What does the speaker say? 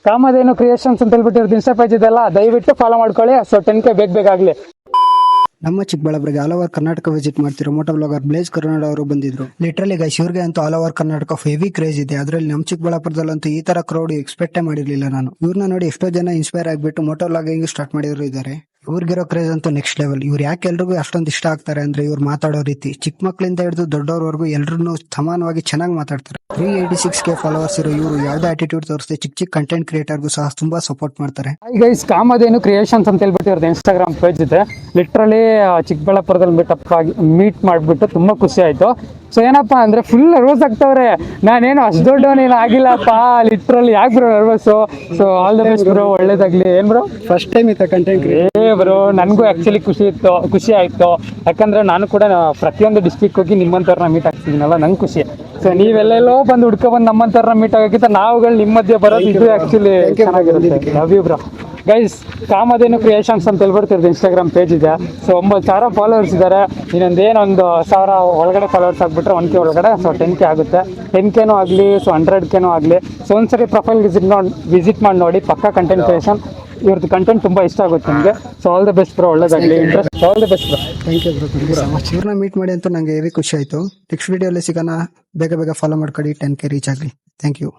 ಕಾಮಧೇನು creations ಅಂತ ಹೇಳ್ಬಿಟ್ಟು ಇವ್ರದ್ದು ಇನ್ಸ್ಟಾ ಪೇಜ್ ಇದೆಲ್ಲ ದಯವಿಟ್ಟು ಫಾಲೋ ಮಾಡ್ಕೊಳ್ಳಿ. So 10K ಬೇಗಾಗ್ಲಿ. ನಮ್ಮ ಚಿಕ್ಕಬಳ್ಳಾಪುರಿಗೆ ಆಲ್ ಓವರ್ ಕರ್ನಾಟಕ ವಿಸಿಟ್ ಮಾಡ್ತಿರೋ ಮೋಟೋ ಬ್ಲಾಗರ್ ಬ್ಲೇಜ್ ಕರುನಾಡ್ ಅವರು ಬಂದಿದ್ರು. ಲಿಟರಲಿ ಗೈಸ್ ಇವ್ರಿಗೆ ಅಂತೂ all over Karnataka heavy craze ಇದೆ. ಅದರಲ್ಲಿ ನಮ್ಮ ಚಿಕ್ಕಬಳ್ಳಾಪುರದಲ್ಲಂತೂ ಈ ತರ ಕ್ರೌಡ್ ಎಕ್ಸ್ಪೆಕ್ಟೇ ಮಾಡಿರ್ಲಿಲ್ಲ ನಾನು. ಇವ್ರನ್ನ ನೋಡಿ ಎಷ್ಟೋ ಜನ ಇನ್ಸ್ಪೈರ್ ಆಗ್ಬಿಟ್ಟು ಮೋಟೋ ಬ್ಲಾಗಿಂಗ್ ಸ್ಟಾರ್ಟ್ ಮಾಡಿದ್ರು ಇದ್ದಾರೆ. ಇವ್ರಿಗಿರೋ ಕ್ರೇಜ್ ಅಂತೂ ನೆಕ್ಸ್ಟ್ ಲೆವೆಲ್. ಇವ್ರು ಯಾಕೆ ಎಲ್ರಿಗೂ ಅಷ್ಟೊಂದು ಇಷ್ಟ ಆಗ್ತಾರೆ ಅಂದ್ರೆ ಇವ್ರು ಮಾತಾಡೋ ರೀತಿ ಚಿಕ್ಕ ಮಕ್ಕಳಿಂದ ಹಿಡಿದು ದೊಡ್ಡವ್ರವರೆಗೂ ಎಲ್ರು ಸಮಾನವಾಗಿ ಚೆನ್ನಾಗಿ ಮಾತಾಡ್ತಾರೆ. 386K ಫಾಲೋವರ್ಸ್ ಇರೋ ಇವರು ಯಾವ್ದೇ ಆಟಿಟ್ಯೂಡ್ ತೋರಿಸ್ದೆ ಚಿಕ್ಕ ಕಂಟೆಂಟ್ ಕ್ರಿಯೇಟರ್ಗೂ ಸಹ ತುಂಬಾ ಸಪೋರ್ಟ್ ಮಾಡ್ತಾರೆ. ಗೈಸ್ ಕಾಮಧೇನು ಕ್ರಿಯೇಷನ್ಸ್ ಅಂತ ಹೇಳ್ಬಿಟ್ಟು ಇವ್ರದ್ದು ಇನ್ಸ್ಟಾಗ್ರಾಮ್ ಪೇಜ್ ಇದೆ. ಲಿಟ್ರಲಿ ಚಿಕ್ಕಬಳ್ಳಾಪುರದಲ್ಲಿ ಮೀಟ್ ಮಾಡ್ಬಿಟ್ಟು ತುಂಬಾ ಖುಷಿ ಆಯ್ತು. ಸೊ ಏನಪ್ಪಾ ಅಂದ್ರೆ ಫುಲ್ ನರ್ವಸ್ ಆಗ್ತವ್ರೆ. ನಾನೇನು ಅಷ್ಟು ದೊಡ್ಡವನೇನು ಆಗಿಲ್ಲಪ್ಪ. ಲಿಟ್ರಲಿ ಯಾಕೆ bro nervous? So all the best bro, ಒಳ್ಳೇದಾಗ್ಲಿ. ಏನ್ ಬ್ರೋ ಫಸ್ಟ್ ಟೈಮ್ ಇತ್ತ ಕಂಟೆಂಟ್ ಬ್ರೋ? ನನ್ಗೂ ಆಕ್ಚುಲಿ ಖುಷಿ ಆಯ್ತು. ಯಾಕಂದ್ರೆ ನಾನು ಕೂಡ ಪ್ರತಿಯೊಂದು ಡಿಸ್ಟ್ರಿಕ್ಟ್ ಹೋಗಿ ನಿಮ್ಮಂತವ್ರನ್ನ ಮೀಟ್ ಆಗ್ತಿದ್ದೀನಲ್ಲ, ನಂಗೆ ಖುಷಿ. ಸೊ ನೀವೆಲ್ಲೆಲ್ಲೋ ಬಂದು ಹುಡ್ಕೊಂಡ್ಬಂದು ನಮ್ಮಂತವ್ರನ್ನ ಮೀಟ್ ಆಗೋಕ್ಕಿಂತ ನಾವುಗಳು ನಿಮ್ಮ ಮಧ್ಯೆ ಬರೋದು ಇದು ಆಕ್ಚುಲಿ ಚೆನ್ನಾಗಿರುತ್ತೆ. Love you bro. Guys Kamadhenu creations ಅಂತ ಹೇಳ್ಬಿಡ್ತಿರೋದು ಇನ್ಸ್ಟಾಗ್ರಾಮ್ ಪೇಜ್ ಇದೆ. ಸೊ 9,000 ಫಾಲೋವರ್ಸ್ ಇದ್ದಾರೆ. ಇನ್ನೊಂದೇನೊಂದು 1,000 ಒಳಗಡೆ ಫಾಲೋವರ್ಸ್ ಆಗ್ಬಿಟ್ರೆ 1K ಒಳಗಡೆ. ಸೊ 10K ಆಗುತ್ತೆ. 10Kನೂ ಆಗಲಿ, ಸೊ 100Kನೂ ಆಗಲಿ. ಸೊ ಒಂದ್ಸರಿ ಪ್ರೊಫೈಲ್ ವಿಸಿಟ್ ಮಾಡಿ ನೋಡಿ. ಪಕ್ಕಾ ಕಂಟೆಂಟ್ ಕ್ರಿಯೇಷನ್. ಇವ್ರದ್ದು ಕಂಟೆಂಟ್ ತುಂಬಾ ಇಷ್ಟ ಆಗುತ್ತೆ ನಿಮಗೆ. So all the best bro, ಒಳ್ಳೇದಾಗಲಿ. Interest all the best bro. Thank you bro. ಇವ್ರನ್ನ ಮೀಟ್ ಮಾಡಿ ಅಂತೂ ನಂಗೆ ಹೆವಿ ಖುಷಿ ಆಯ್ತು. ನೆಕ್ಸ್ಟ್ ವಿಡಿಯೋಲಿ ಸಿಗೋಣ. ಬೇಗ ಫಾಲೋ ಮಾಡ್ಕೊಳ್ಳಿ. 10K ರೀಚ್ ಆಗಲಿ. Thank you.